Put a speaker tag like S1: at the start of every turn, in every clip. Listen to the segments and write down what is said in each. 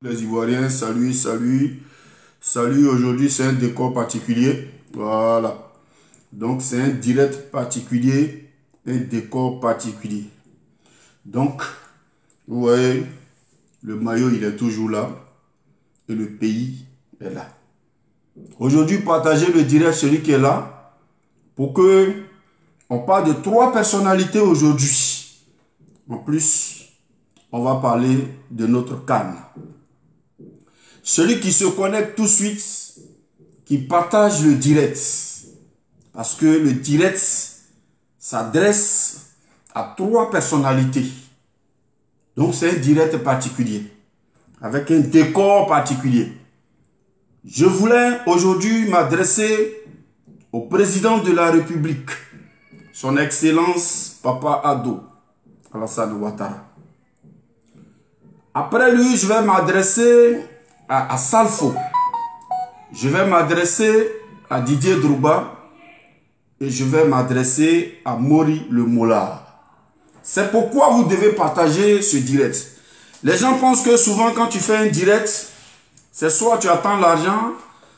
S1: Les Ivoiriens, salut, salut, salut. Aujourd'hui, c'est un décor particulier. Voilà. Donc, c'est un direct particulier, un décor particulier. Donc, vous voyez, le maillot, il est toujours là. Et le pays est là. Aujourd'hui, partagez le direct, celui qui est là, pour que on parle de 3 personnalités aujourd'hui. En plus, on va parler de notre CAN. Celui qui se connecte tout de suite, qui partage le direct. Parce que le direct s'adresse à 3 personnalités. Donc c'est un direct particulier, avec un décor particulier. Je voulais aujourd'hui m'adresser au président de la République, son Excellence Papa Ado Alassane Ouattara. Après lui, je vais m'adresser à Salfo. Je vais m'adresser à Didier Drouba et je vais m'adresser à Mori le Mollard. C'est pourquoi vous devez partager ce direct. Les gens pensent que souvent quand tu fais un direct, c'est soit tu attends l'argent,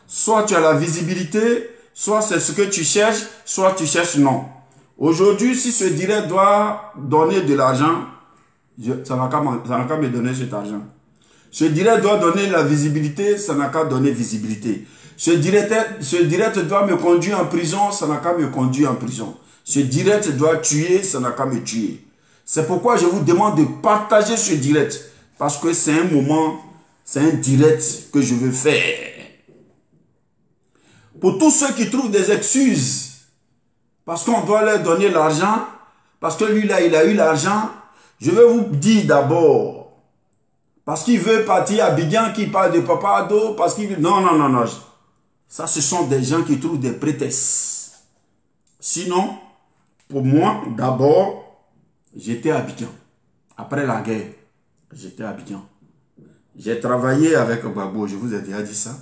S1: soit tu as la visibilité, soit c'est ce que tu cherches, soit tu cherches non. Aujourd'hui, si ce direct doit donner de l'argent, ça n'a qu'à me donner cet argent. Ce direct doit donner la visibilité, ça n'a qu'à donner visibilité. Ce direct doit me conduire en prison, ça n'a qu'à me conduire en prison. Ce direct doit tuer, ça n'a qu'à me tuer. C'est pourquoi je vous demande de partager ce direct. Parce que c'est un moment, c'est un direct que je veux faire. Pour tous ceux qui trouvent des excuses, parce qu'on doit leur donner l'argent, parce que lui là, il a eu l'argent, je vais vous dire d'abord, parce qu'il veut partir à Abidjan, qui parle de Papa Ado, parce qu'il veut... Non, non, non, non. Ça, ce sont des gens qui trouvent des prétextes. Sinon, pour moi, d'abord, j'étais à Abidjan. Après la guerre, j'étais à Abidjan. J'ai travaillé avec Babo, je vous ai déjà dit ça.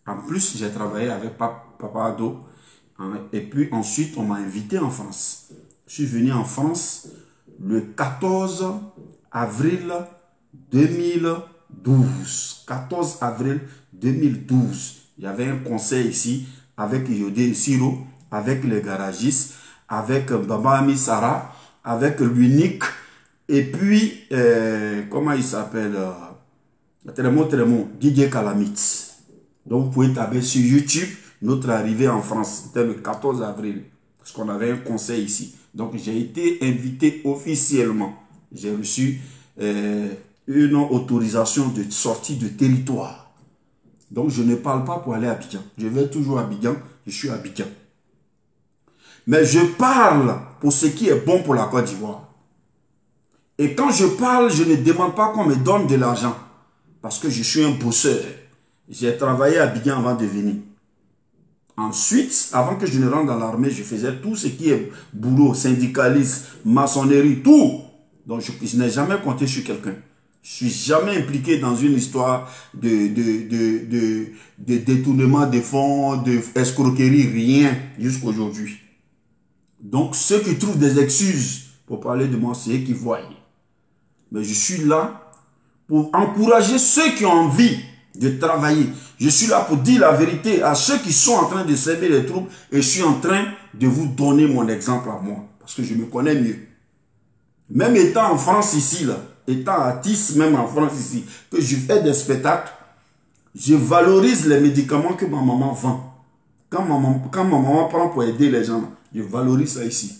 S1: En plus, j'ai travaillé avec Papa Ado. Et puis ensuite, on m'a invité en France. Je suis venu en France le 14 avril 2012. 14 avril 2012. Il y avait un conseil ici avec Yodé Siro, avec les garagistes, avec Baba Amisara, avec l'unique, et puis, comment il s'appelle, Didier Calamite. Donc vous pouvez taper sur YouTube notre arrivée en France. C'était le 14 avril, parce qu'on avait un conseil ici. Donc j'ai été invité officiellement. J'ai reçu une autorisation de sortie de territoire. Donc je ne parle pas pour aller à Abidjan. Je vais toujours à Abidjan, je suis à Abidjan. Mais je parle pour ce qui est bon pour la Côte d'Ivoire. Et quand je parle, je ne demande pas qu'on me donne de l'argent. Parce que je suis un bosseur. J'ai travaillé à Abidjan avant de venir. Ensuite, avant que je ne rentre dans l'armée, je faisais tout ce qui est boulot, syndicalisme, maçonnerie, tout. Donc je n'ai jamais compté sur quelqu'un. Je ne suis jamais impliqué dans une histoire de détournement de fonds, d'escroquerie, rien, jusqu'à aujourd'hui. Donc, ceux qui trouvent des excuses pour parler de moi, c'est eux qui voient. Mais je suis là pour encourager ceux qui ont envie de travailler. Je suis là pour dire la vérité à ceux qui sont en train de servir les troupes et je suis en train de vous donner mon exemple à moi. Parce que je me connais mieux. Même étant en France ici, là, étant artiste même en France ici, que je fais des spectacles, je valorise les médicaments que ma maman vend. Quand ma maman prend pour aider les gens, je valorise ça ici.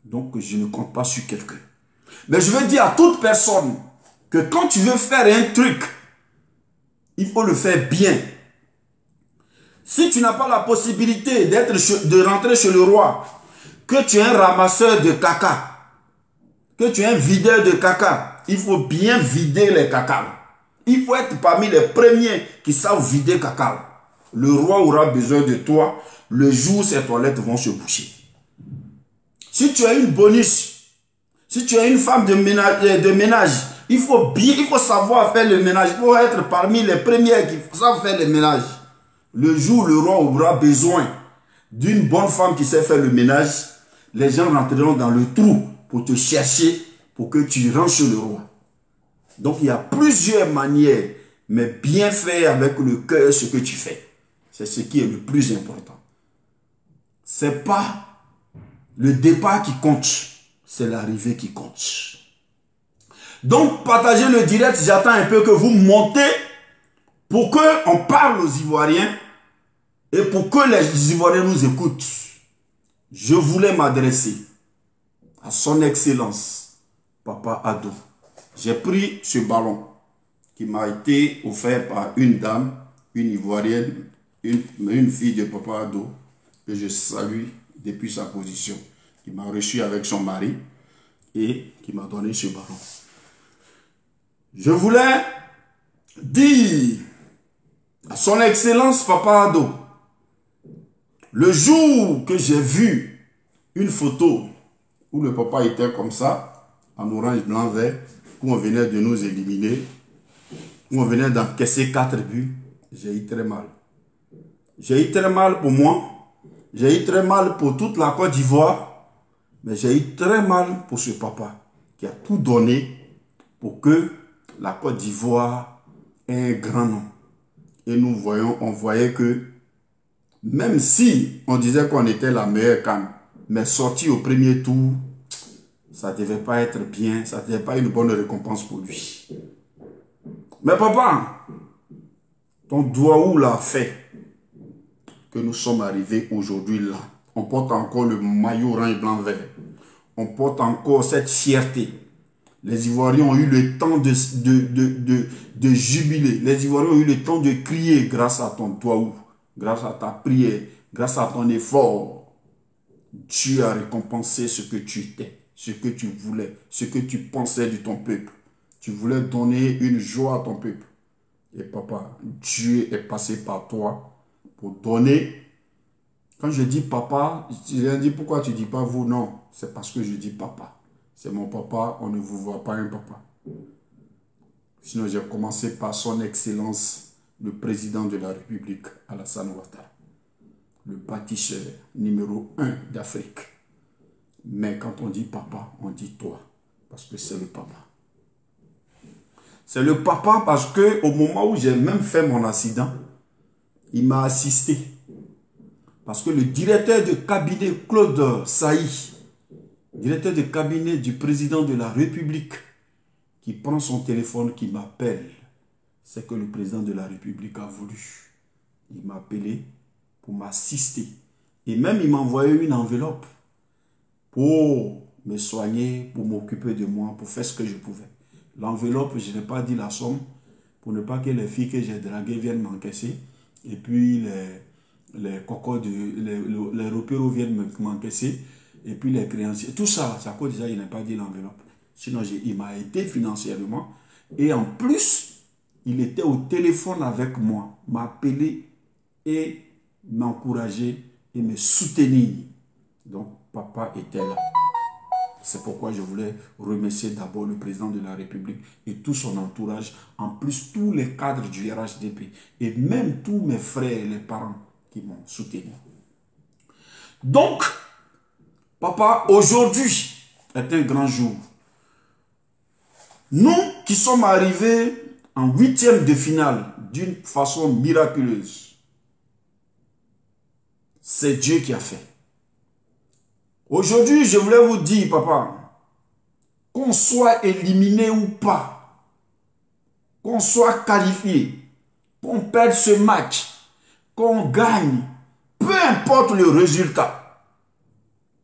S1: Donc je ne compte pas sur quelqu'un. Mais je veux dire à toute personne que quand tu veux faire un truc, il faut le faire bien. Si tu n'as pas la possibilité de rentrer chez le roi, que tu es un ramasseur de caca, que tu es un videur de caca, il faut bien vider les caca. Il faut être parmi les premiers qui savent vider caca. Le roi aura besoin de toi le jour où ses toilettes vont se boucher. Si tu as une bonus, si tu es une femme de ménage, il faut savoir faire le ménage. Il faut être parmi les premiers qui savent faire le ménage. Le jour où le roi aura besoin d'une bonne femme qui sait faire le ménage, les gens rentreront dans le trou pour te chercher, pour que tu rentres chez le roi. Donc il y a plusieurs manières mais bien faire avec le cœur ce que tu fais. C'est ce qui est le plus important. Ce n'est pas le départ qui compte, c'est l'arrivée qui compte. Donc, partagez le direct, j'attends un peu que vous montez pour qu'on parle aux Ivoiriens et pour que les Ivoiriens nous écoutent. Je voulais m'adresser à son excellence, Papa Addo. J'ai pris ce ballon qui m'a été offert par une dame, une Ivoirienne, une fille de Papa Addo, que je salue depuis sa position, qui m'a reçu avec son mari et qui m'a donné ce ballon. Je voulais dire à son excellence Papa Addo, le jour que j'ai vu une photo où le papa était comme ça, en orange, blanc, vert, où on venait de nous éliminer, où on venait d'encaisser 4 buts, j'ai eu très mal. J'ai eu très mal pour moi, j'ai eu très mal pour toute la Côte d'Ivoire, mais j'ai eu très mal pour ce papa qui a tout donné pour que la Côte d'Ivoire ait un grand nom. Et on voyait que même si on disait qu'on était la meilleure CAN, mais sorti au premier tour, ça ne devait pas être bien, ça ne devait pas être une bonne récompense pour lui. Mais papa, ton Douaou l'a fait que nous sommes arrivés aujourd'hui là. On porte encore le maillot orange blanc vert. On porte encore cette fierté. Les Ivoiriens ont eu le temps de jubiler. Les Ivoiriens ont eu le temps de crier grâce à ton Douaou, grâce à ta prière, grâce à ton effort. Dieu a récompensé ce que tu étais, ce que tu voulais, ce que tu pensais de ton peuple. Tu voulais donner une joie à ton peuple. Et papa, Dieu est passé par toi pour donner. Quand je dis papa, je dis pourquoi tu ne dis pas vous? Non, c'est parce que je dis papa. C'est mon papa, on ne vous voit pas un papa. Sinon, j'ai commencé par son excellence, le président de la République, Alassane Ouattara. Le bâtisseur numéro 1 d'Afrique. Mais quand on dit papa, on dit toi. Parce que c'est le papa. C'est le papa parce que au moment où j'ai même fait mon accident, il m'a assisté. Parce que le directeur de cabinet Claude Saï, directeur de cabinet du président de la République, qui prend son téléphone, qui m'appelle, c'est que le président de la République a voulu. Il m'a appelé pour m'assister. Et même il m'a envoyé une enveloppe pour me soigner, pour m'occuper de moi, pour faire ce que je pouvais. L'enveloppe, je n'ai pas dit la somme, pour ne pas que les filles que j'ai draguées viennent m'encaisser. Et puis les cocos, les repéros viennent m'encaisser. Et puis les créanciers. Tout ça, ça cause déjà, il n'a pas dit l'enveloppe. Sinon, il m'a aidé financièrement. Et en plus, il était au téléphone avec moi, m'a appelé et m'encourager et me soutenir. Donc, papa était là. C'est pourquoi je voulais remercier d'abord le président de la République et tout son entourage, en plus tous les cadres du RHDP et même tous mes frères et les parents qui m'ont soutenu. Donc, papa, aujourd'hui est un grand jour. Nous qui sommes arrivés en 8e de finale d'une façon miraculeuse, c'est Dieu qui a fait. Aujourd'hui, je voulais vous dire, papa, qu'on soit éliminé ou pas, qu'on soit qualifié, qu'on perde ce match, qu'on gagne, peu importe le résultat,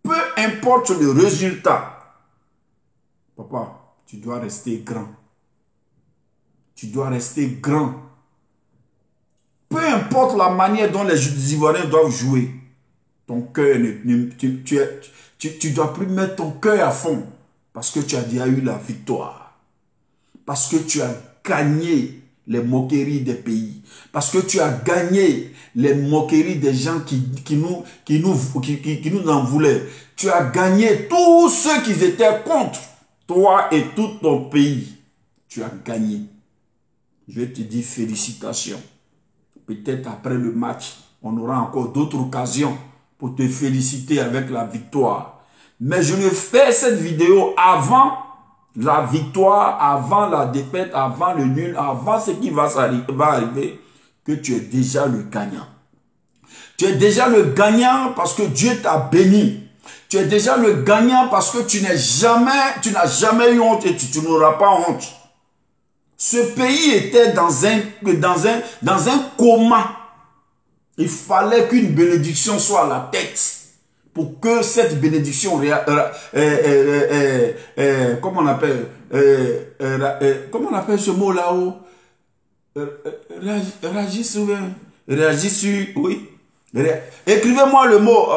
S1: peu importe le résultat, papa, tu dois rester grand. Tu dois rester grand. Peu importe la manière dont les Ivoiriens doivent jouer, ton cœur, tu dois plus mettre ton cœur à fond parce que tu as déjà eu la victoire. Parce que tu as gagné les moqueries des pays. Parce que tu as gagné les moqueries des gens qui nous en voulaient. Tu as gagné tous ceux qui étaient contre toi et tout ton pays. Tu as gagné. Je te dis félicitations. Peut-être après le match, on aura encore d'autres occasions pour te féliciter avec la victoire. Mais je ne fais cette vidéo avant la victoire, avant la défaite, avant le nul, avant ce qui va arriver, que tu es déjà le gagnant. Tu es déjà le gagnant parce que Dieu t'a béni. Tu es déjà le gagnant parce que tu n'as jamais eu honte et tu n'auras pas honte. Ce pays était dans un coma. Il fallait qu'une bénédiction soit à la tête pour que cette bénédiction, comment on appelle ce mot là-haut, réagisse, oui. Écrivez-moi le mot.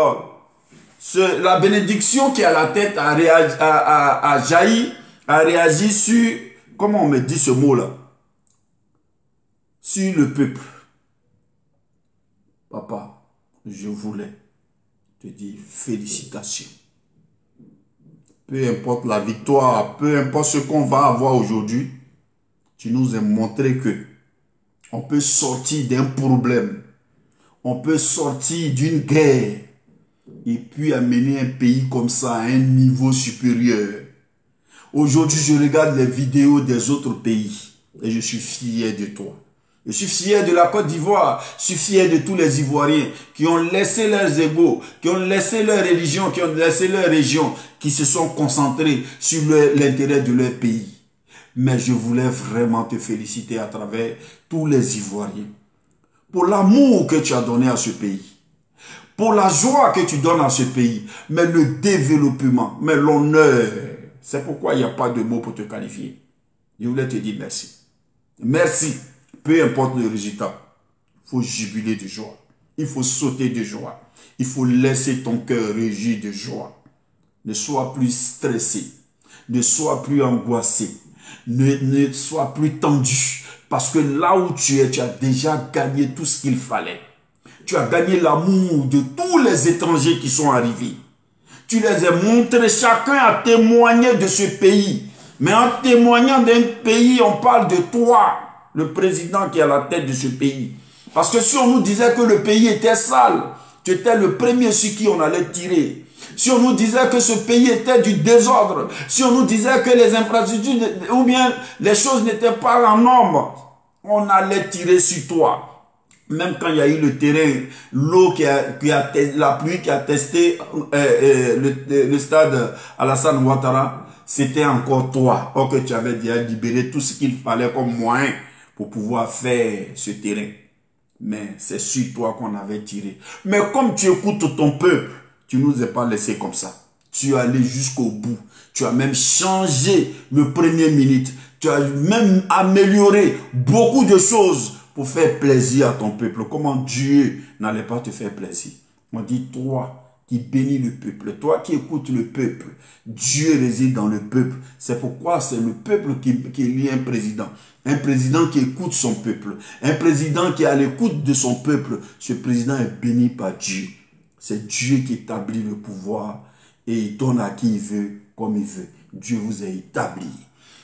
S1: La bénédiction qui est à la tête a jailli, a réagi sur, comment on me dit ce mot-là? Sur le peuple. Papa, je voulais te dire félicitations. Peu importe la victoire, peu importe ce qu'on va avoir aujourd'hui, tu nous as montré que on peut sortir d'un problème, on peut sortir d'une guerre et puis amener un pays comme ça à un niveau supérieur. Aujourd'hui, je regarde les vidéos des autres pays et je suis fier de toi. Je suis fier de la Côte d'Ivoire, je suis fier de tous les Ivoiriens qui ont laissé leurs égaux, qui ont laissé leur religion, qui ont laissé leur région, qui se sont concentrés sur l'intérêt de leur pays. Mais je voulais vraiment te féliciter à travers tous les Ivoiriens pour l'amour que tu as donné à ce pays, pour la joie que tu donnes à ce pays, mais le développement, mais l'honneur. C'est pourquoi il n'y a pas de mots pour te qualifier. Je voulais te dire merci. Merci. Peu importe le résultat, il faut jubiler de joie. Il faut sauter de joie. Il faut laisser ton cœur régir de joie. Ne sois plus stressé. Ne sois plus angoissé. Ne sois plus tendu. Parce que là où tu es, tu as déjà gagné tout ce qu'il fallait. Tu as gagné l'amour de tous les étrangers qui sont arrivés. Tu les as montrés, chacun a témoigné de ce pays. Mais en témoignant d'un pays, on parle de toi, le président qui est à la tête de ce pays. Parce que si on nous disait que le pays était sale, tu étais le premier sur qui on allait tirer. Si on nous disait que ce pays était du désordre, si on nous disait que les infrastructures ou bien les choses n'étaient pas en norme, on allait tirer sur toi. Même quand il y a eu le terrain, l'eau la pluie qui a testé le stade Alassane Ouattara, c'était encore toi. Or que tu avais déjà libéré tout ce qu'il fallait comme moyen pour pouvoir faire ce terrain. Mais c'est sur toi qu'on avait tiré. Mais comme tu écoutes ton peuple, tu ne nous as pas laissé comme ça. Tu es allé jusqu'au bout. Tu as même changé le premier minute. Tu as même amélioré beaucoup de choses pour faire plaisir à ton peuple. Comment Dieu n'allait pas te faire plaisir? On dit, toi qui bénis le peuple, toi qui écoutes le peuple, Dieu réside dans le peuple. C'est pourquoi c'est le peuple qui élit un président. Un président qui écoute son peuple. Un président qui est à l'écoute de son peuple. Ce président est béni par Dieu. C'est Dieu qui établit le pouvoir et il donne à qui il veut, comme il veut. Dieu vous a établi.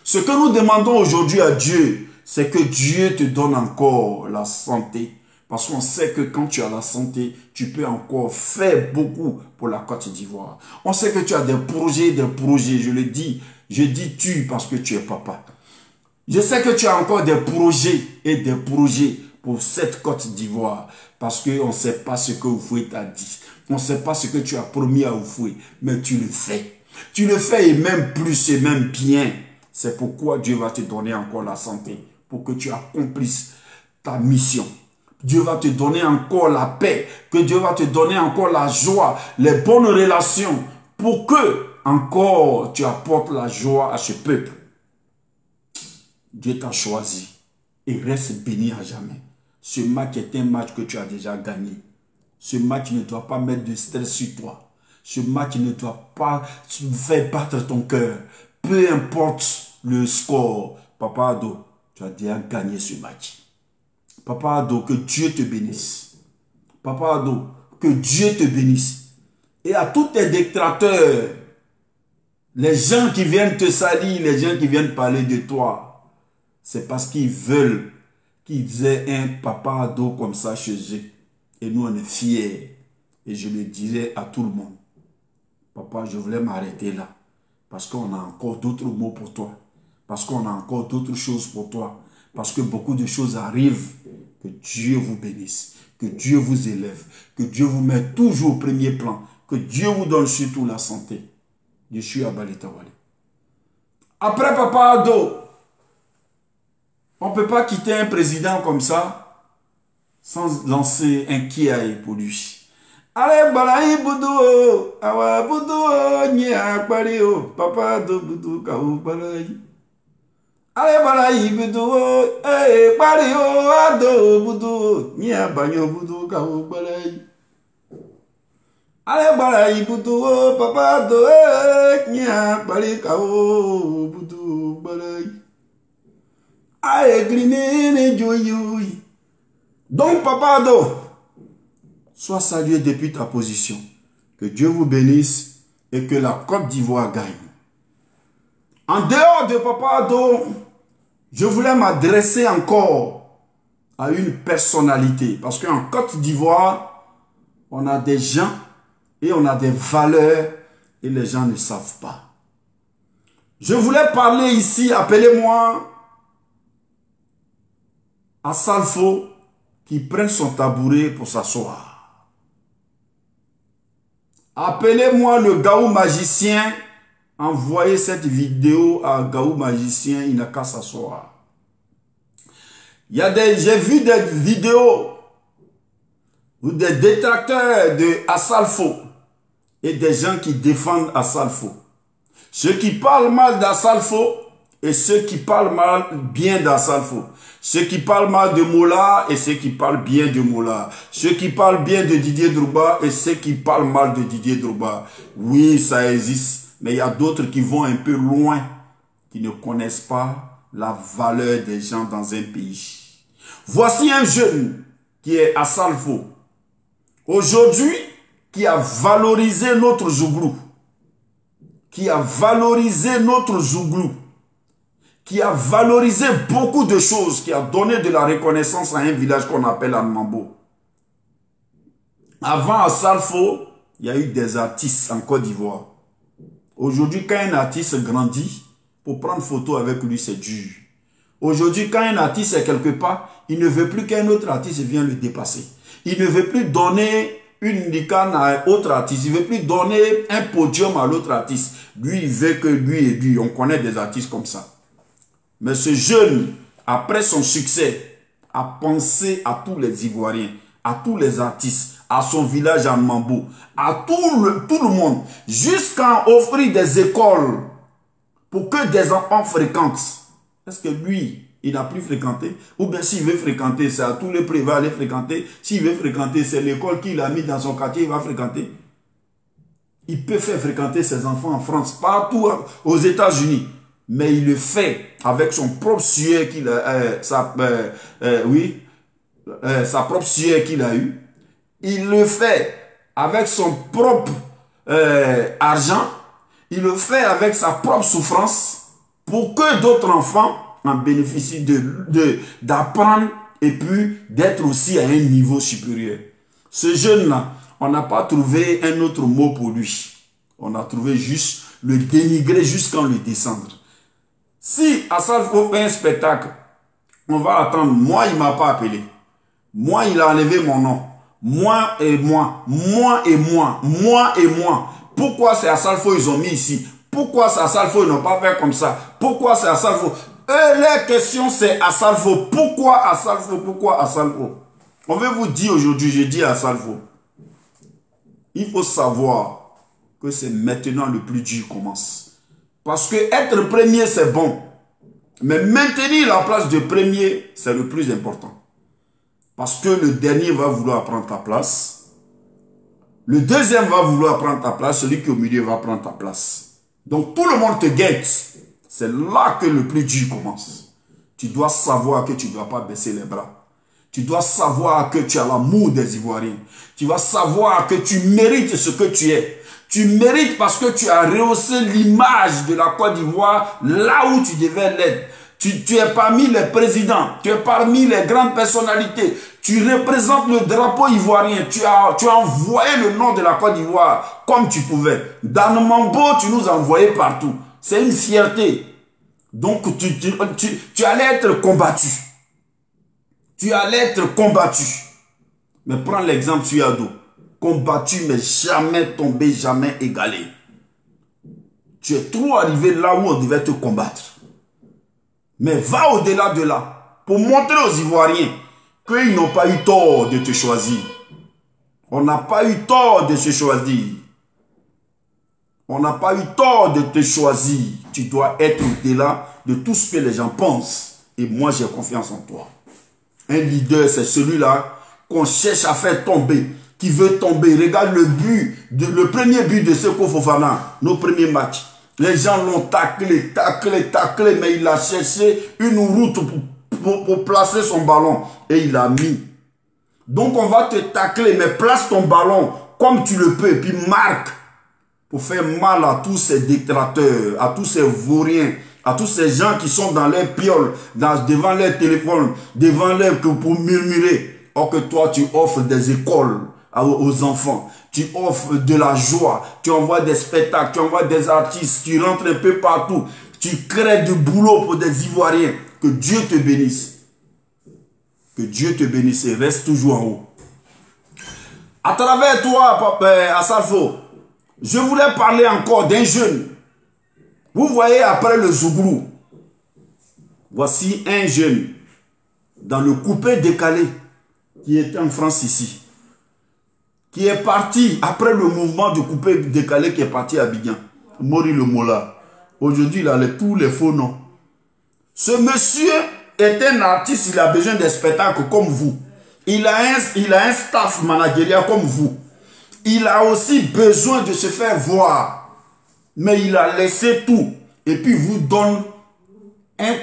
S1: Ce que nous demandons aujourd'hui à Dieu, c'est que Dieu te donne encore la santé. Parce qu'on sait que quand tu as la santé, tu peux encore faire beaucoup pour la Côte d'Ivoire. On sait que tu as des projets, je le dis. Je dis tu parce que tu es papa. Je sais que tu as encore des projets et des projets pour cette Côte d'Ivoire. Parce qu'on ne sait pas ce que Oufoué t'a dit. On ne sait pas ce que tu as promis à Oufoué. Mais tu le fais. Tu le fais et même plus et même bien. C'est pourquoi Dieu va te donner encore la santé. Pour que tu accomplisses ta mission. Dieu va te donner encore la paix. Que Dieu va te donner encore la joie. Les bonnes relations. Pour que encore tu apportes la joie à ce peuple. Dieu t'a choisi. Et reste béni à jamais. Ce match est un match que tu as déjà gagné. Ce match ne doit pas mettre de stress sur toi. Ce match ne doit pas faire battre ton cœur. Peu importe le score. Papa Ado, tu as déjà gagné ce match. Papa Ado, que Dieu te bénisse. Papa Ado, que Dieu te bénisse. Et à tous tes détracteurs, les gens qui viennent te salir, les gens qui viennent parler de toi, c'est parce qu'ils veulent qu'ils aient un Papa Ado comme ça chez eux. Et nous, on est fiers. Et je le dirai à tout le monde. Papa, je voulais m'arrêter là. Parce qu'on a encore d'autres mots pour toi. Parce qu'on a encore d'autres choses pour toi. Parce que beaucoup de choses arrivent. Que Dieu vous bénisse. Que Dieu vous élève. Que Dieu vous mette toujours au premier plan. Que Dieu vous donne surtout la santé. Je suis à Balitawale. Après Papa Ado, on ne peut pas quitter un président comme ça sans lancer un kiaï pour lui. Allez, balaï boudou, awa boudou, nya akbalio, Papa Ado boudou, kaou balaï. Allez, balaï boudou, eh, balio, ado boudou, nya banyo boudou, kaou balaï. Allez, balaï boudou, Papa Ado, eh, nya bali kaou boudou, balaï. Allez, grinene joyoui. Donc, Papa Ado, sois salué depuis ta position. Que Dieu vous bénisse et que la Côte d'Ivoire gagne. En dehors de Papa Ado, je voulais m'adresser encore à une personnalité. Parce qu'en Côte d'Ivoire, on a des gens et on a des valeurs et les gens ne savent pas. Je voulais parler ici, appelez-moi à Salfo qui prenne son tabouret pour s'asseoir. Appelez-moi le Gaou magicien. Envoyez cette vidéo à Gaou magicien, il n'a qu'à s'asseoir. J'ai vu des vidéos ou des détracteurs de Assalfo et des gens qui défendent Assalfo. Ceux qui parlent mal d'Assalfo et ceux qui parlent mal bien d'Assalfo. Ceux qui parlent mal de Mola et ceux qui parlent bien de Mola. Ceux qui parlent bien de Didier Drogba et ceux qui parlent mal de Didier Drogba. Oui, ça existe. Mais il y a d'autres qui vont un peu loin, qui ne connaissent pas la valeur des gens dans un pays. Voici un jeune qui est à Salfo. Aujourd'hui, qui a valorisé notre Zouglou. Qui a valorisé notre Zouglou. Qui a valorisé beaucoup de choses, qui a donné de la reconnaissance à un village qu'on appelle Anmambo. Avant à Salfo, il y a eu des artistes en Côte d'Ivoire. Aujourd'hui, quand un artiste grandit, pour prendre photo avec lui, c'est dur. Aujourd'hui, quand un artiste est quelque part, il ne veut plus qu'un autre artiste vienne le dépasser. Il ne veut plus donner une licane à un autre artiste. Il ne veut plus donner un podium à l'autre artiste. Lui, il veut que lui et lui. On connaît des artistes comme ça. Mais ce jeune, après son succès, a pensé à tous les Ivoiriens, à tous les artistes, à son village à Mambo, à tout le monde, jusqu'à offrir des écoles pour que des enfants fréquentent. Est-ce que lui, il n'a plus fréquenté? Ou bien s'il veut fréquenter, c'est à tous les prix, il va aller fréquenter. S'il veut fréquenter, c'est l'école qu'il a mis dans son quartier, il va fréquenter. Il peut faire fréquenter ses enfants en France, partout aux États-Unis. Mais il le fait avec son propre sueur qu'il a, sa propre sueur qu'il a eu. Il le fait avec son propre argent. Il le fait avec sa propre souffrance pour que d'autres enfants en bénéficient d'apprendre et puis d'être aussi à un niveau supérieur. Ce jeune-là, on n'a pas trouvé un autre mot pour lui. On a trouvé juste le dénigrer jusqu'à le descendre. Si Assalfo fait un spectacle, on va attendre. Moi, il ne m'a pas appelé. Moi, il a enlevé mon nom. Moi et moi. Moi et moi. Moi et moi. Pourquoi c'est Assalfo ils ont mis ici? Pourquoi c'est Assalfo ils n'ont pas fait comme ça? Pourquoi c'est Assalfo? La question c'est Assalfo. Pourquoi Assalfo? Pourquoi Assalfo? On veut vous dire aujourd'hui, je dis à Assalfo. Il faut savoir que c'est maintenant le plus dur commence. Parce que être premier, c'est bon. Mais maintenir la place de premier, c'est le plus important. Parce que le dernier va vouloir prendre ta place. Le deuxième va vouloir prendre ta place. Celui qui est au milieu va prendre ta place. Donc tout le monde te guette. C'est là que le plus dur commence. Tu dois savoir que tu ne dois pas baisser les bras. Tu dois savoir que tu as l'amour des Ivoiriens. Tu vas savoir que tu mérites ce que tu es. Tu mérites parce que tu as rehaussé l'image de la Côte d'Ivoire là où tu devais l'être. Tu es parmi les présidents, tu es parmi les grandes personnalités, Tu représentes le drapeau ivoirien. Tu as envoyé le nom de la Côte d'Ivoire comme tu pouvais. Dans le Mambo, tu nous as envoyé partout. C'est une fierté. Donc, tu allais être combattu. Tu allais être combattu. Mais prends l'exemple sur Yado. Combattu, mais jamais tombé, jamais égalé. Tu es trop arrivé là où on devait te combattre. Mais va au-delà de là. Pour montrer aux Ivoiriens qu'ils n'ont pas eu tort de te choisir. On n'a pas eu tort de se choisir. On n'a pas eu tort de te choisir. Tu dois être au-delà de tout ce que les gens pensent. Et moi, j'ai confiance en toi. Un leader, c'est celui-là qu'on cherche à faire tomber, qui veut tomber. Regarde le premier but de Seko Fofana, nos premiers matchs. Les gens l'ont taclé, mais il a cherché une route pour placer son ballon. Et il a mis. Donc on va te tacler, mais place ton ballon comme tu le peux, et puis marque. Pour faire mal à tous ces détracteurs, à tous ces vauriens, à tous ces gens qui sont dans les pioles, devant les téléphones, devant les pour murmurer. Or que toi, tu offres des écoles aux enfants. Tu offres de la joie. Tu envoies des spectacles, tu envoies des artistes. Tu rentres un peu partout. Tu crées du boulot pour des Ivoiriens. Que Dieu te bénisse. Que Dieu te bénisse et reste toujours en haut. À travers toi, Papa Assalfo, je voulais parler encore d'un jeune. Vous voyez, après le Zouglou, voici un jeune dans le coupé décalé qui était en France ici, qui est parti après le mouvement du coupé décalé qui est parti à Abidjan. Mori le Mola. Aujourd'hui, il a tous les faux noms. Ce monsieur est un artiste, il a besoin de spectacles comme vous. Il a un staff managérial comme vous. Il a aussi besoin de se faire voir. Mais il a laissé tout. Et puis vous donne un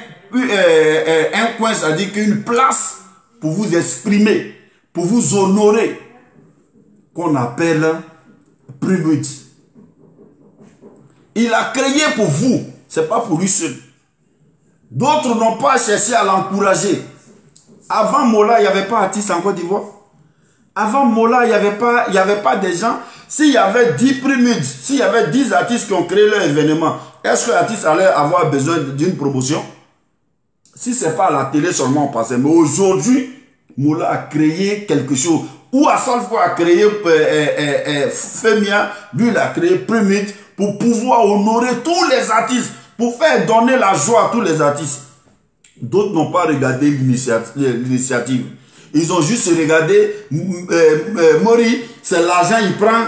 S1: coin, c'est-à-dire qu'une place pour vous exprimer, pour vous honorer, qu'on appelle Primud. Il a créé pour vous, c'est pas pour lui seul. D'autres n'ont pas cherché à l'encourager. Avant Mola, il n'y avait pas d'artiste en Côte d'Ivoire. Avant Mola, il n'y avait pas des gens. S'il y avait 10 Primudes, s'il y avait 10 artistes qui ont créé leur événement, est-ce que l'artiste allait avoir besoin d'une promotion? Si ce n'est pas à la télé seulement on passait. Mais aujourd'hui, Mola a créé quelque chose. Ou Assalfo a créé Femia, lui il a créé Primude pour pouvoir honorer tous les artistes, pour faire donner la joie à tous les artistes. D'autres n'ont pas regardé l'initiative. Ils ont juste regardé Mori, c'est l'argent il prend,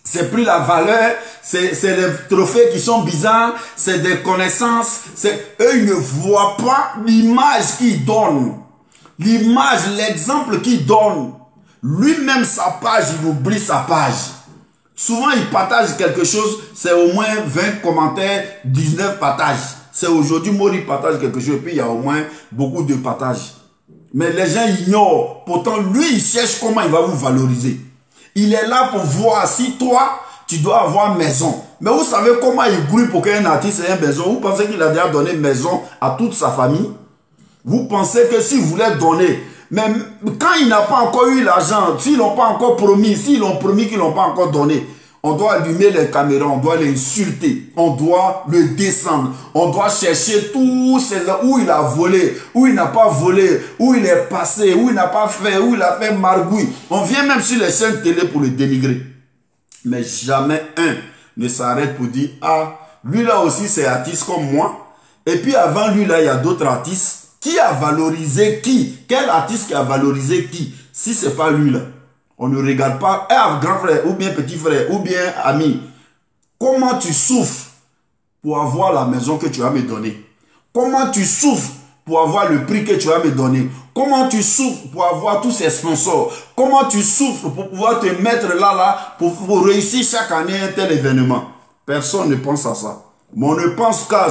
S1: c'est plus la valeur, c'est les trophées qui sont bizarres, c'est des connaissances. Eux, ils ne voient pas l'image qu'il donne. L'image, l'exemple qu'il donne. Lui-même, sa page, il oublie sa page. Souvent, il partage quelque chose, c'est au moins 20 commentaires, 19 partages. C'est aujourd'hui, Mori partage quelque chose, et puis il y a au moins beaucoup de partages. Mais les gens ignorent. Pourtant, lui, il cherche comment il va vous valoriser. Il est là pour voir si toi, tu dois avoir maison. Mais vous savez comment il grouille pour qu'un artiste ait une maison? Vous pensez qu'il a déjà donné maison à toute sa famille? Vous pensez que s'il voulait donner, même quand il n'a pas encore eu l'argent, s'ils n'ont pas encore promis, s'ils l'ont promis qu'ils n'ont pas encore donné, on doit allumer les caméras, on doit l'insulter, on doit le descendre, on doit chercher tout où il a volé, où il n'a pas volé, où il est passé, où il n'a pas fait, où il a fait margouille. On vient même sur les chaînes télé pour le dénigrer. Mais jamais un ne s'arrête pour dire, ah, lui là aussi c'est artiste comme moi. Et puis avant lui là, il y a d'autres artistes. Qui a valorisé qui? Quel artiste qui a valorisé qui? Si ce n'est pas lui là. On ne regarde pas, grand frère, ou bien petit frère, ou bien ami. Comment tu souffres pour avoir la maison que tu vas me donner? Comment tu souffres pour avoir le prix que tu vas me donner? Comment tu souffres pour avoir tous ces sponsors? Comment tu souffres pour pouvoir te mettre là, pour réussir chaque année un tel événement? Personne ne pense à ça. Mais on ne pense qu'à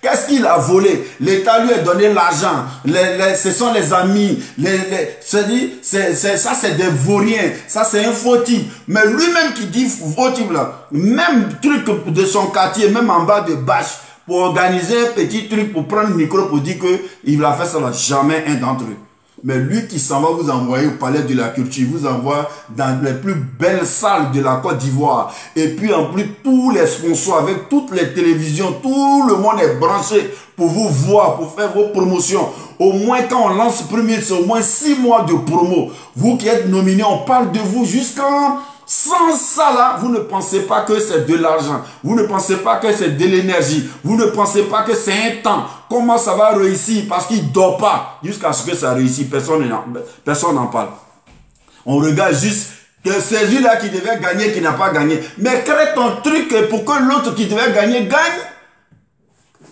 S1: qu'est-ce qu'il a volé. L'État lui a donné l'argent. Ce sont les amis. Ça c'est des vauriens. Ça c'est un faux type. Mais lui-même qui dit faux type là, même truc de son quartier, même en bas de bâche, pour organiser un petit truc, pour prendre le micro pour dire qu'il a fait ça là, jamais un d'entre eux. Mais lui qui s'en va vous envoyer au palais de la culture, vous envoie dans les plus belles salles de la Côte d'Ivoire. Et puis en plus, tous les sponsors, avec toutes les télévisions, tout le monde est branché pour vous voir, pour faire vos promotions. Au moins quand on lance premier, c'est au moins 6 mois de promo. Vous qui êtes nominé, on parle de vous jusqu'en... Sans ça là, vous ne pensez pas que c'est de l'argent. Vous ne pensez pas que c'est de l'énergie. Vous ne pensez pas que c'est un temps. Comment ça va réussir? Parce qu'il ne dort pas. Jusqu'à ce que ça réussisse, personne n'en parle. On regarde juste que c'est lui-là qui devait gagner, qui n'a pas gagné. Mais crée ton truc pour que l'autre qui devait gagner, gagne.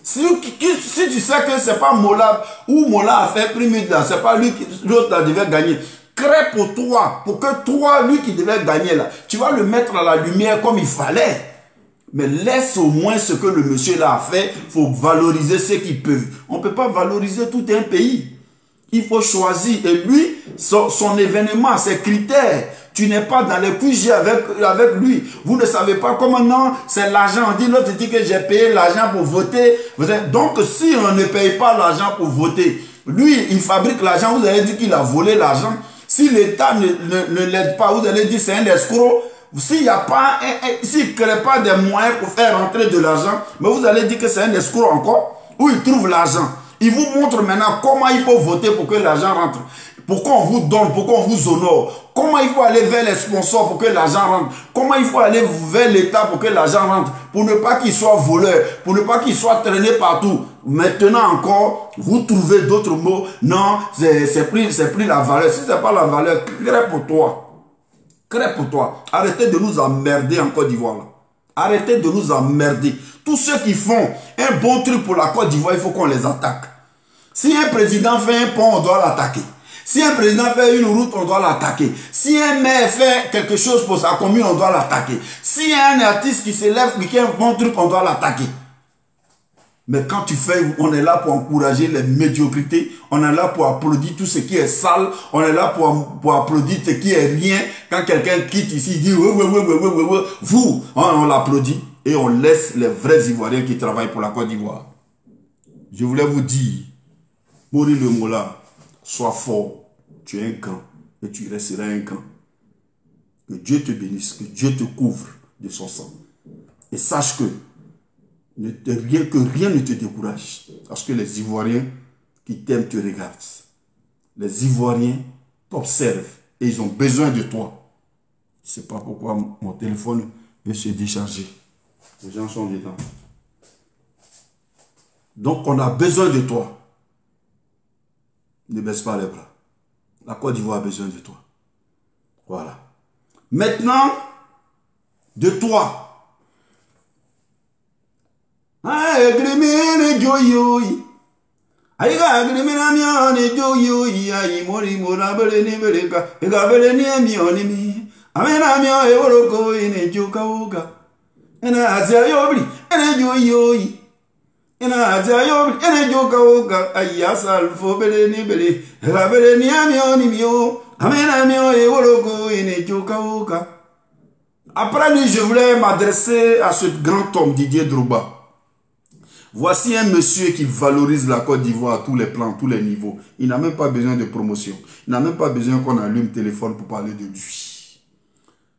S1: Si tu sais que c'est pas Mola, ou Mola a fait premier là, c'est pas lui qui l'autre devait gagner. Crée pour toi, pour que toi, lui qui devait gagner là, tu vas le mettre à la lumière comme il fallait. Mais laisse au moins ce que le monsieur là a fait. Il faut valoriser ce qu'il peut. On ne peut pas valoriser tout un pays. Il faut choisir. Et lui, son événement, ses critères, tu n'es pas dans les QG avec lui. Vous ne savez pas comment non, c'est l'argent. On dit, l'autre dit que j'ai payé l'argent pour voter. Donc si on ne paye pas l'argent pour voter, lui, il fabrique l'argent, vous allez dire qu'il a volé l'argent. Si l'État ne l'aide pas, vous allez dire c'est un escroc. S'il n'y a pas, s'il ne crée pas des moyens pour faire rentrer de l'argent, mais vous allez dire que c'est un escroc encore, où il trouve l'argent. Il vous montre maintenant comment il faut voter pour que l'argent rentre. Pourquoi on vous donne, pourquoi on vous honore. Comment il faut aller vers les sponsors pour que l'argent rentre. Comment il faut aller vers l'État pour que l'argent rentre. Pour ne pas qu'il soit voleur, pour ne pas qu'il soit traîné partout. Maintenant encore, vous trouvez d'autres mots. Non, c'est plus la valeur. Si ce n'est pas la valeur, crée pour toi. Crée pour toi. Arrêtez de nous emmerder en Côte d'Ivoire. Arrêtez de nous emmerder. Tous ceux qui font un bon truc pour la Côte d'Ivoire, il faut qu'on les attaque. Si un président fait un pont, on doit l'attaquer. Si un président fait une route, on doit l'attaquer. Si un maire fait quelque chose pour sa commune, on doit l'attaquer. Si un artiste qui s'élève, qui fait un bon truc, on doit l'attaquer. Mais quand tu fais, on est là pour encourager les médiocrités, on est là pour applaudir tout ce qui est sale, on est là pour applaudir ce qui est rien. Quand quelqu'un quitte ici, il dit vous, on l'applaudit et on laisse les vrais Ivoiriens qui travaillent pour la Côte d'Ivoire. Je voulais vous dire, Maurice Le Mola, sois fort, tu es un grand et tu resteras un grand. Que Dieu te bénisse, que Dieu te couvre de son sang. Et sache que rien ne te décourage. Parce que les Ivoiriens qui t'aiment te regardent. Les Ivoiriens t'observent et ils ont besoin de toi. Je ne sais pas pourquoi mon téléphone veut se décharger. Les gens sont dedans. Donc on a besoin de toi. Ne baisse pas les bras. La Côte d'Ivoire a besoin de toi. Voilà. Maintenant, de toi. Après lui, je voulais m'adresser à ce grand homme, Didier Drogba. Voici un monsieur qui valorise la Côte d'Ivoire à tous les plans, tous les niveaux. Il n'a même pas besoin de promotion. Il n'a même pas besoin qu'on allume le téléphone pour parler de lui.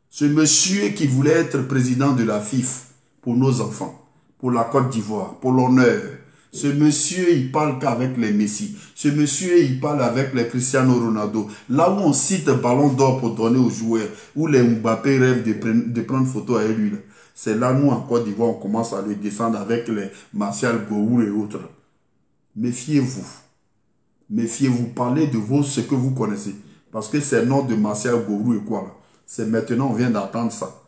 S1: Ce monsieur qui voulait être président de la FIF pour nos enfants, pour la Côte d'Ivoire, pour l'honneur. Ce monsieur, il parle qu'avec les Messi. Ce monsieur, il parle avec les Cristiano Ronaldo. Là où on cite Ballon d'Or pour donner aux joueurs, où les Mbappé rêvent de prendre photo avec lui. C'est là, nous, en Côte d'Ivoire, on commence à le descendre avec les Martial Gourou et autres. Méfiez-vous. Méfiez-vous. Parlez de ce que vous connaissez. Parce que ces noms de Martial Gourou et quoi là, c'est maintenant, on vient d'entendre ça.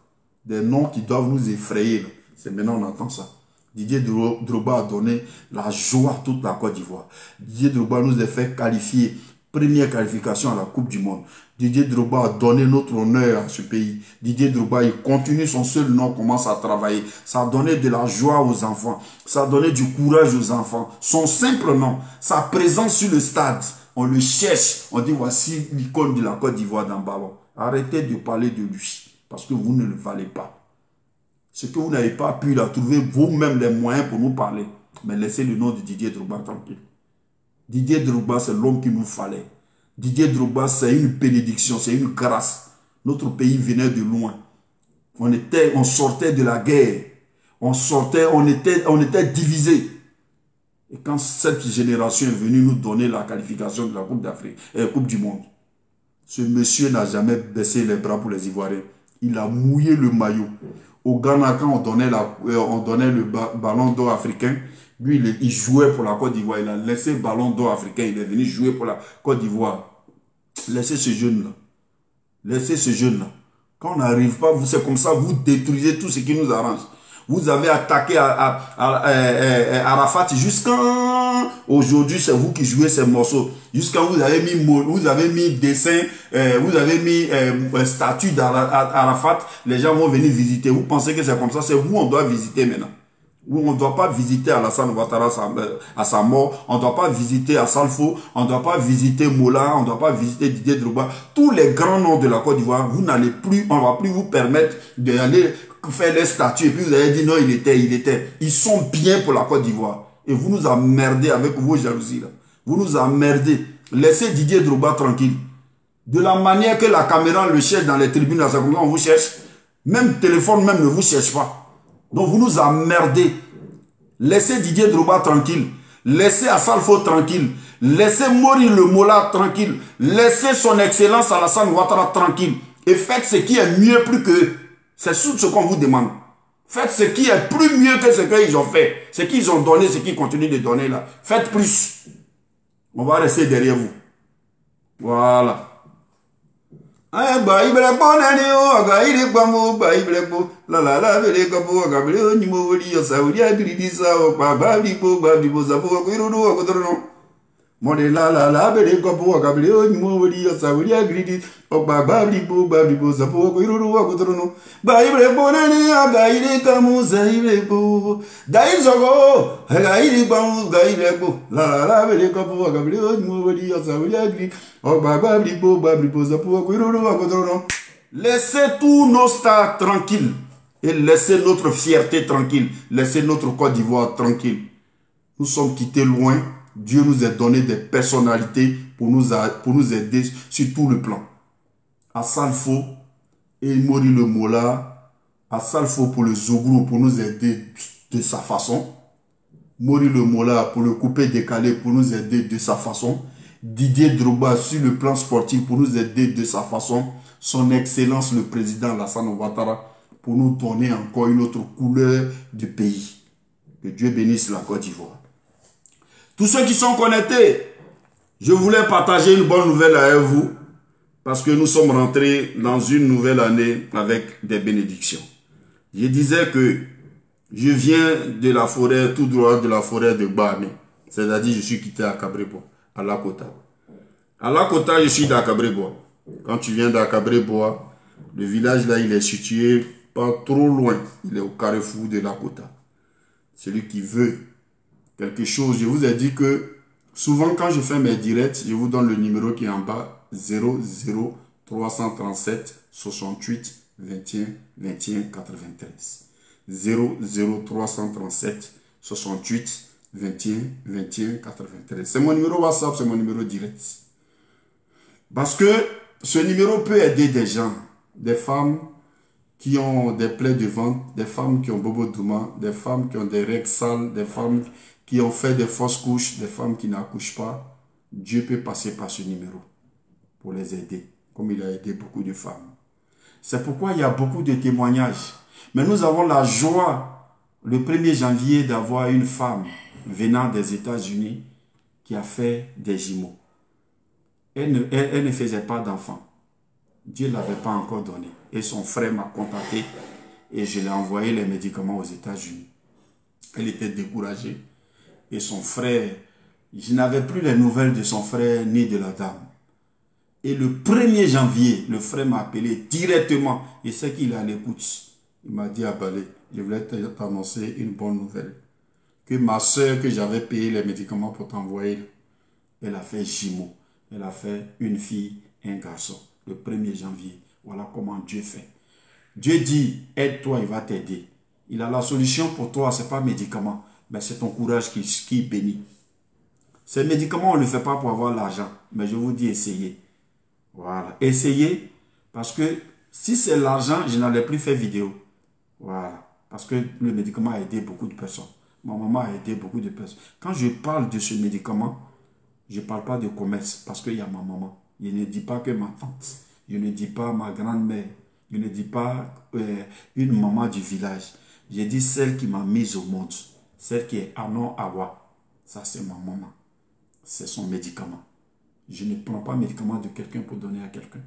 S1: Des noms qui doivent nous effrayer. C'est maintenant, on entend ça. Didier Drogba a donné la joie à toute la Côte d'Ivoire. Didier Drogba nous a fait qualifier, première qualification à la Coupe du Monde. Didier Drogba a donné notre honneur à ce pays. Didier Drogba, il continue, son seul nom commence à travailler. Ça a donné de la joie aux enfants. Ça a donné du courage aux enfants. Son simple nom, sa présence sur le stade, on le cherche. On dit, voici l'icône de la Côte d'Ivoire dans le ballon. Arrêtez de parler de lui, parce que vous ne le valez pas. Ce que vous n'avez pas pu trouver vous-même les moyens pour nous parler. Mais laissez le nom de Didier Drogba tranquille. Didier Drogba, c'est l'homme qu'il nous fallait. Didier Drogba, c'est une bénédiction, c'est une grâce. Notre pays venait de loin. On sortait de la guerre. On était divisés. Et quand cette génération est venue nous donner la qualification de la Coupe d'Afrique, Coupe du Monde, ce monsieur n'a jamais baissé les bras pour les Ivoiriens. Il a mouillé le maillot. Au Ghana, quand on donnait le ballon d'or africain, lui, il jouait pour la Côte d'Ivoire. Il a laissé le ballon d'or africain. Il est venu jouer pour la Côte d'Ivoire. Laissez ce jeune-là. Laissez ce jeune-là. Quand on n'arrive pas, c'est comme ça, vous détruisez tout ce qui nous arrange. Vous avez attaqué Arafat jusqu'à aujourd'hui, c'est vous qui jouez ces morceaux. Jusqu'à vous avez mis dessin, vous avez mis statue d'Arafat. Les gens vont venir visiter. Vous pensez que c'est comme ça? C'est vous on doit visiter maintenant. On ne doit pas visiter Alassane Ouattara à sa mort. On ne doit pas visiter Assalfo. On ne doit pas visiter Mola. On ne doit pas visiter Didier Drogba. Tous les grands noms de la Côte d'Ivoire, vous n'allez plus, on ne va plus vous permettre d'aller faire les statuts. Et puis vous avez dit non, il était. Ils sont bien pour la Côte d'Ivoire. Et vous nous emmerdez avec vos jalousies là. Vous nous emmerdez. Laissez Didier Drogba tranquille. De la manière que la caméra le cherche dans les tribunes, là, on vous cherche. Même téléphone même ne vous cherche pas. Donc vous nous emmerdez. Laissez Didier Drogba tranquille. Laissez Assalfo tranquille. Laissez Mori le Mola tranquille. Laissez son excellence Alassane Ouattara tranquille. Et faites ce qui est mieux plus que... C'est tout ce qu'on vous demande. Faites ce qui est plus mieux que ce qu'ils ont fait. Ce qu'ils ont donné, ce qu'ils continuent de donner là. Faites plus. On va rester derrière vous. Voilà. La la la vele kapo agabele ni mo wori yo sauri agridi sa o pa ba bi bo za bo ko iru ko toro mo de la vele kapo agabele ni mo wori yo sauri agridi o pa ba bi bo za bo ko iru ko toro no ba ibre bona ni aga ire kamu za ire bo dai zogo aga ire bamu ga ire bo la vele kapo agabele ni mo wori yo sauri agridi o pa ba bi bo za bo ko iru ko toro no. Laissez tous nos stars tranquilles. Et laissez notre fierté tranquille. Laissez notre Côte d'Ivoire tranquille. Nous sommes quittés loin. Dieu nous a donné des personnalités pour nous aider sur tout le plan. Assalfo et Mori le Mola. Assalfo pour le Zougrou pour nous aider de sa façon. Mori le Mola pour le coupé décalé pour nous aider de sa façon. Didier Drogba sur le plan sportif pour nous aider de sa façon. Son Excellence le président Alassane Ouattara pour nous donner encore une autre couleur du pays. Que Dieu bénisse la Côte d'Ivoire. Tous ceux qui sont connectés, je voulais partager une bonne nouvelle avec vous parce que nous sommes rentrés dans une nouvelle année avec des bénédictions. Je disais que je viens de la forêt, tout droit de la forêt de Bahame. C'est-à-dire je suis quitté à Cabrebois, à Lakota. À Lakota, je suis d'Akabrebois. Quand tu viens d'Akabrebois, le village là, il est situé pas trop loin. Il est au carrefour de Lakota. Celui qui veut quelque chose, je vous ai dit que souvent quand je fais mes directs, je vous donne le numéro qui est en bas, 00 337 68 21 21 93. 00 337 68 21 21 93. C'est mon numéro WhatsApp, c'est mon numéro direct. Parce que ce numéro peut aider des gens, des femmes qui ont des plaies de ventre, des femmes qui ont bobo douma, des femmes qui ont des règles sales, des femmes qui ont fait des fausses couches, des femmes qui n'accouchent pas. Dieu peut passer par ce numéro pour les aider, comme il a aidé beaucoup de femmes. C'est pourquoi il y a beaucoup de témoignages. Mais nous avons la joie, le 1er janvier, d'avoir une femme venant des États-Unis qui a fait des jumeaux. Elle ne faisait pas d'enfant. Dieu ne l'avait pas encore donné. Et son frère m'a contacté et je l'ai envoyé les médicaments aux États-Unis. Elle était découragée. Et son frère, je n'avais plus les nouvelles de son frère ni de la dame. Et le 1er janvier, le frère m'a appelé directement. Il sait qu'il est à l'écoute. Il m'a dit, Abalé, je voulais t'annoncer une bonne nouvelle. Que ma soeur que j'avais payé les médicaments pour t'envoyer, elle a fait jumeau. Elle a fait une fille, un garçon. Le 1er janvier. Voilà comment Dieu fait. Dieu dit, aide-toi, il va t'aider. Il a la solution pour toi, ce n'est pas médicament, mais c'est ton courage qui bénit. Ces médicaments, on ne le fait pas pour avoir l'argent. Mais je vous dis, essayez. Voilà. Essayez. Parce que si c'est l'argent, je n'allais plus faire vidéo. Voilà. Parce que le médicament a aidé beaucoup de personnes. Ma maman a aidé beaucoup de personnes. Quand je parle de ce médicament, je ne parle pas de commerce parce qu'il y a ma maman. Je ne dis pas que ma tante. Je ne dis pas ma grand-mère. Je ne dis pas une maman du village. Je dis celle qui m'a mise au monde. Celle qui est Anon Awa. Ça, c'est ma maman. C'est son médicament. Je ne prends pas le médicament de quelqu'un pour donner à quelqu'un.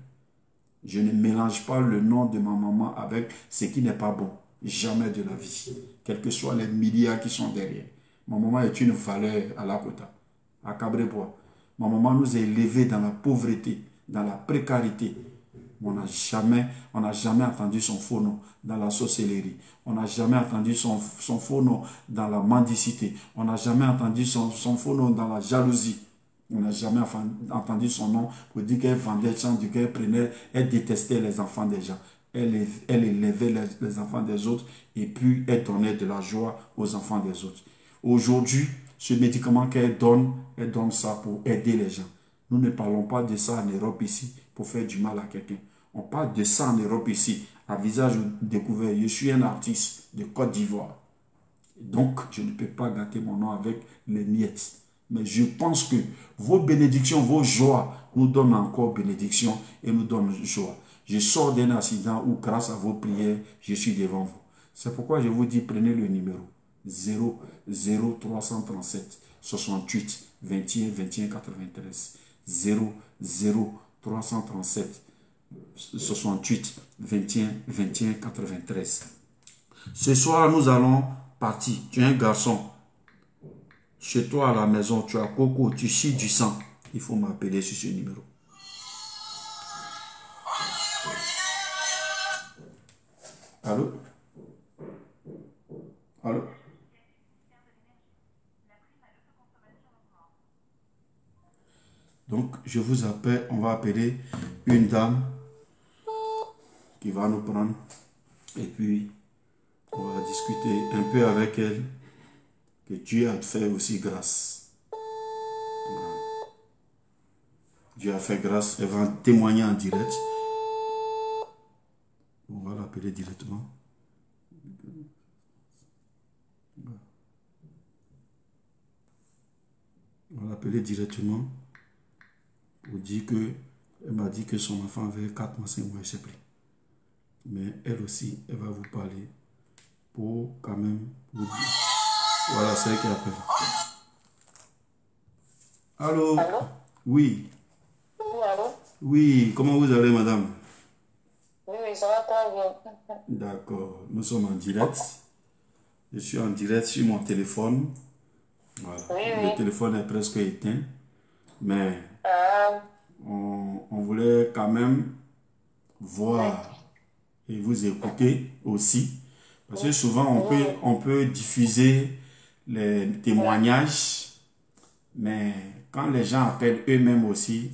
S1: Je ne mélange pas le nom de ma maman avec ce qui n'est pas bon. Jamais de la vie. Quels que soient les milliards qui sont derrière. Ma maman est une valeur à la Kota, à Cabrebois. Ma maman nous a élevés dans la pauvreté, dans la précarité. On n'a jamais entendu son faux nom dans la sorcellerie. On n'a jamais entendu son faux nom dans la mendicité. On n'a jamais entendu son faux nom dans la jalousie. On n'a jamais entendu son nom pour dire qu'elle vendait, qu'elle prenait, elle détestait les enfants des gens. Elle élevait les enfants des autres et puis elle donnait de la joie aux enfants des autres. Aujourd'hui, ce médicament elle donne ça pour aider les gens. Nous ne parlons pas de ça en Europe ici pour faire du mal à quelqu'un. On parle de ça en Europe ici, à visage découvert. Je suis un artiste de Côte d'Ivoire. Donc, je ne peux pas gâter mon nom avec les miettes. Mais je pense que vos bénédictions, vos joies nous donnent encore bénédiction et nous donnent joie. Je sors d'un accident où, grâce à vos prières, je suis devant vous. C'est pourquoi je vous dis, prenez le numéro 00337 68 21 21 93. 00337 68 21 21 93. Ce soir, nous allons partir. Tu es un garçon. Chez toi à la maison, tu as coco, tu chies du sang. Il faut m'appeler sur ce numéro. Allô? Allô? Donc, je vous appelle, on va appeler une dame qui va nous prendre et puis on va discuter un peu avec elle que Dieu a fait aussi grâce. Dieu a fait grâce, elle va témoigner en direct. On va l'appeler directement. On va l'appeler directement pour dire que elle m'a dit que son enfant avait 4 mois, 5 mois, je ne sais plus. Mais elle aussi, elle va vous parler pour quand même vous dire. Voilà, c'est elle qui appelle. Allô?
S2: Allô?
S1: Oui.
S2: Oui, allô?
S1: Oui, comment vous allez, madame?
S2: Oui, ça va très bien.
S1: D'accord, nous sommes en direct. Je suis en direct sur mon téléphone. Voilà.
S2: Oui,
S1: Le
S2: oui.
S1: téléphone est presque éteint. Mais
S2: Ah,
S1: on voulait quand même
S2: oui,
S1: voir et vous écouter aussi. Parce que
S2: oui,
S1: souvent,
S2: oui,
S1: on peut diffuser les
S2: oui.
S1: témoignages, mais quand les gens appellent eux-mêmes aussi,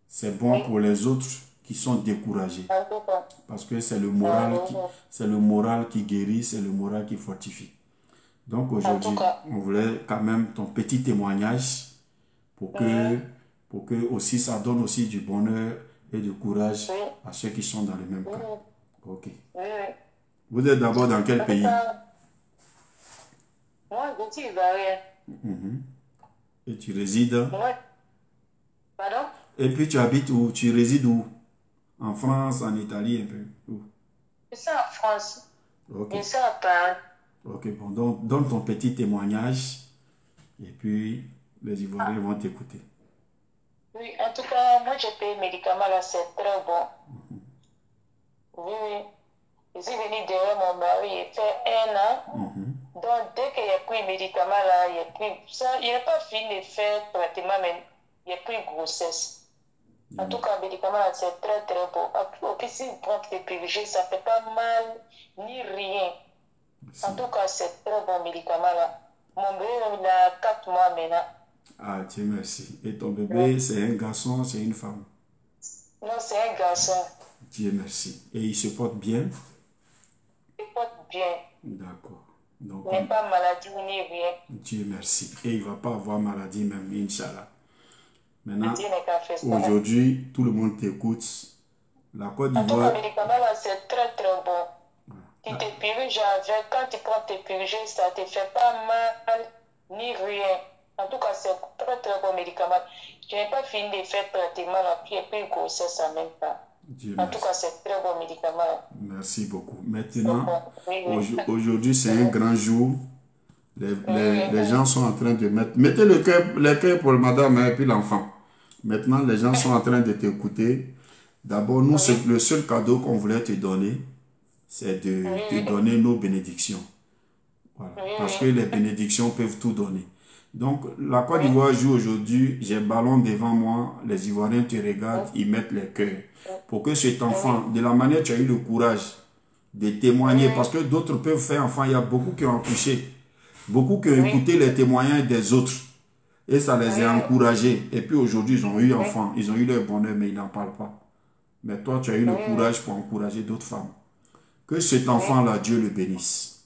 S1: c'est bon
S2: Oui,
S1: pour les autres qui sont découragés.
S2: en tout cas.
S1: Parce que c'est
S2: Ah, oui, oui.
S1: le moral qui guérit, c'est le moral qui fortifie. Donc
S2: En tout
S1: aujourd'hui,
S2: cas.
S1: on voulait quand même ton petit témoignage pour que,
S2: Mhm.
S1: pour que aussi ça donne aussi du bonheur et du courage
S2: Oui,
S1: à ceux qui sont dans le même
S2: oui,
S1: cas.
S2: oui,
S1: Ok.
S2: oui, oui.
S1: Vous êtes d'abord dans quel
S2: En tout
S1: pays?
S2: cas, moi, je suis ivoirien.
S1: Mhm. Et tu résides?
S2: Moi, pardon?
S1: Et puis tu habites où? Tu résides où? En France, en Italie, un peu? Où?
S2: Je suis en France.
S1: Ok.
S2: Je suis à Paris.
S1: Ok, bon, donc donne ton petit témoignage et puis les Ivoiriens
S2: Ah,
S1: vont t'écouter.
S2: oui, en tout cas, moi, j'ai payé médicaments là, c'est très bon. Oui, oui. Je suis venue derrière mon mari, il fait 1 an.
S1: Mhm.
S2: Donc, dès qu'il y a pris le médicament là, il a pris ça, il n'a pas fini de faire traitement, mais il a pris grossesse. En tout cas, le médicament là, c'est très très beau. En plus, si vous prenez des privilégiés, ça ne fait pas mal ni rien. En
S1: Merci.
S2: tout cas, c'est très bon médicament là. Mon bébé, il a 4 mois maintenant.
S1: Ah, Dieu merci. Et ton
S2: Ouais.
S1: bébé, c'est un garçon, c'est une femme?
S2: Non, c'est un garçon.
S1: Dieu merci. Et il se porte bien?
S2: Il porte bien.
S1: D'accord. Donc,
S2: Il n'est pas maladie ni rien.
S1: Dieu merci. Et il ne va pas avoir maladie même, Inch'Allah. Maintenant,
S2: Dieu n'est qu'à faire ça.
S1: aujourd'hui, tout le monde t'écoute. La Côte
S2: En tout cas,
S1: d'Ivoire...
S2: le médicament là, c'est très très bon. Tu te purges avec, quand tu prends tes purgées, ça ne te fait pas mal ni rien. En tout cas, c'est très très bon médicament. Je n'ai pas fini de faire traitement là, puis grossesse en même temps.
S1: Dieu
S2: En
S1: merci.
S2: tout cas, c'est très bon médicament.
S1: Merci beaucoup. Maintenant,
S2: Bon. Oui.
S1: aujourd'hui, c'est un grand jour. Les gens sont en train de mettre... Mettez le cœur pour madame et puis l'enfant. Maintenant, les gens sont en train de t'écouter. D'abord, nous, le seul cadeau qu'on voulait te donner, c'est de te donner nos bénédictions. Voilà. Parce que les bénédictions peuvent tout donner. Donc, la Côte d'Ivoire joue aujourd'hui, j'ai ballon devant moi, les Ivoiriens te regardent, ils mettent les cœurs. Pour que cet enfant, de la manière tu as eu le courage de témoigner, parce que d'autres peuvent faire enfant, il y a beaucoup qui ont accouché, beaucoup qui ont écouté les témoignages des autres. Et ça les a encouragés. Et puis aujourd'hui, ils ont eu enfant, ils ont eu leur bonheur, mais ils n'en parlent pas. Mais toi, tu as eu le courage pour encourager d'autres femmes. Que cet enfant-là, Dieu le bénisse.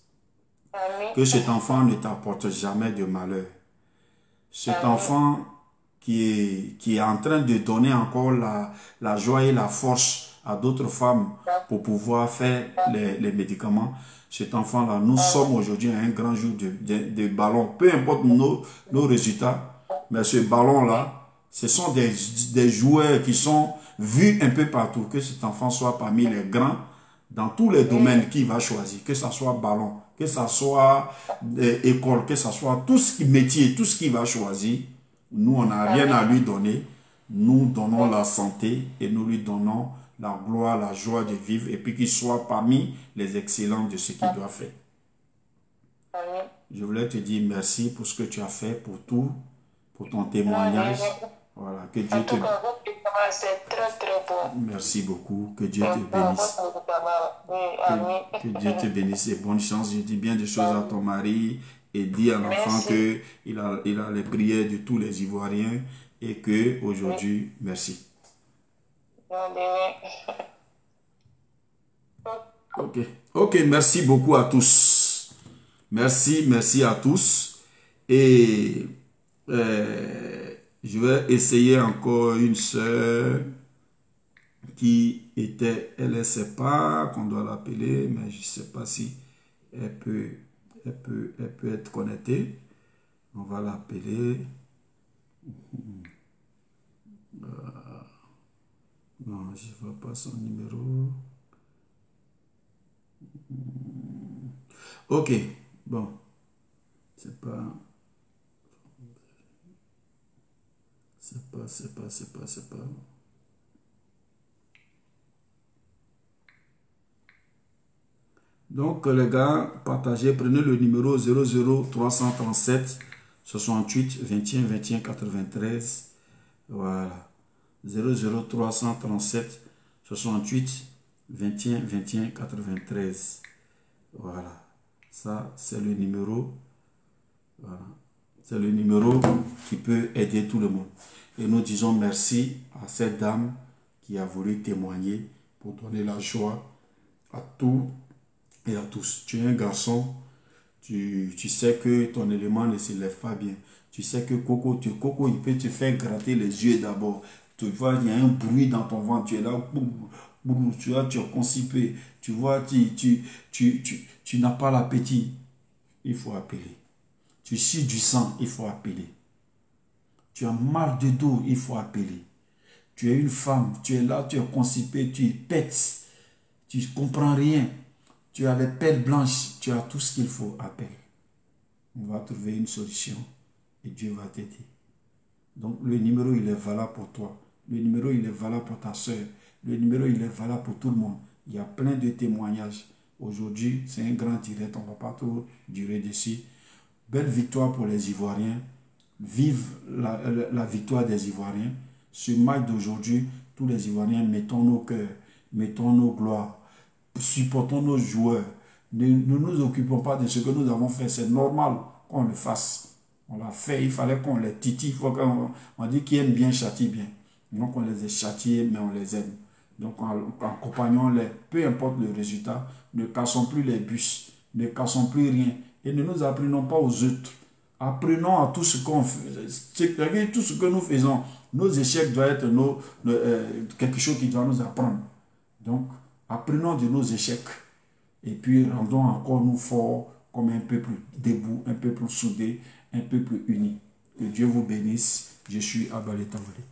S1: Que cet enfant ne t'apporte jamais de malheur. Cet enfant qui est en train de donner encore la joie et la force à d'autres femmes pour pouvoir faire les médicaments. Cet enfant-là, nous sommes aujourd'hui à un grand jour de ballon. Peu importe nos résultats, mais ce ballon-là, ce sont des joueurs qui sont vus un peu partout. Que cet enfant soit parmi les grands dans tous les domaines qu'il va choisir. Que ce soit ballon, que ce soit école, que ce soit tout ce qui métier, tout ce qu'il va choisir. Nous, on n'a rien à lui donner. Nous donnons la santé et nous lui donnons la gloire, la joie de vivre et puis qu'il soit parmi les excellents de ce qu'il doit faire. Je voulais te dire merci pour ce que tu as fait, pour tout, pour ton témoignage. Voilà, que Dieu te...
S2: C'est très très bon.
S1: Merci beaucoup, que Dieu te bénisse. Que Dieu te bénisse et bonne chance. Je dis bien des choses à ton mari et dis à l'enfant qu'il a les prières de tous les Ivoiriens et que aujourd'hui, merci. Ok, merci beaucoup à tous. Merci à tous. Et je vais essayer encore une sœur qui était, elle ne sait pas qu'on doit l'appeler, mais je ne sais pas si elle peut être connectée. On va l'appeler. Non, je ne vois pas son numéro. Ok, bon. C'est pas. Donc, les gars, partagez, prenez le numéro 00337 68 21 21 93. Voilà. 00337 68 21 21 93. Voilà. Ça, c'est le numéro. Voilà. C'est le numéro qui peut aider tout le monde. Et nous disons merci à cette dame qui a voulu témoigner pour donner la joie à tous et à tous. Tu es un garçon, tu sais que ton élément ne se lève pas bien. Tu sais que Coco, il peut te faire gratter les yeux d'abord. Tu vois, il y a un bruit dans ton ventre. Tu es là, boum, boum, tu vois, tu es constipé. Tu vois, tu n'as pas l'appétit. Il faut appeler. Tu sues du sang, il faut appeler. Tu as mal de dos, il faut appeler. Tu es une femme, tu es là, tu es constipé, tu pètes, tu ne comprends rien. Tu as les pelles blanches, tu as tout ce qu'il faut, appelle. On va trouver une solution et Dieu va t'aider. Donc le numéro, il est valable pour toi. Le numéro, il est valable pour ta soeur. Le numéro, il est valable pour tout le monde. Il y a plein de témoignages. Aujourd'hui, c'est un grand direct, on ne va pas trop durer dessus. Belle victoire pour les Ivoiriens. Vive la victoire des Ivoiriens. Ce match d'aujourd'hui, tous les Ivoiriens, mettons nos cœurs, mettons nos gloires, supportons nos joueurs. Ne nous occupons pas de ce que nous avons fait. C'est normal qu'on le fasse. On l'a fait, il fallait qu'on les titille. On dit qui aime bien châtie bien. Donc on les a châtiés, mais on les aime. Donc accompagnons-les, peu importe le résultat, ne cassons plus les bus, ne cassons plus rien. et ne nous apprenons pas aux autres. Apprenons à tout ce qu'on fait. Tout ce que nous faisons, nos échecs doivent être quelque chose qui doit nous apprendre. Donc, apprenons de nos échecs. Et puis, rendons encore nous forts comme un peuple debout, un peuple soudé, un peuple uni. Que Dieu vous bénisse. Je suis Abalé Tambadé.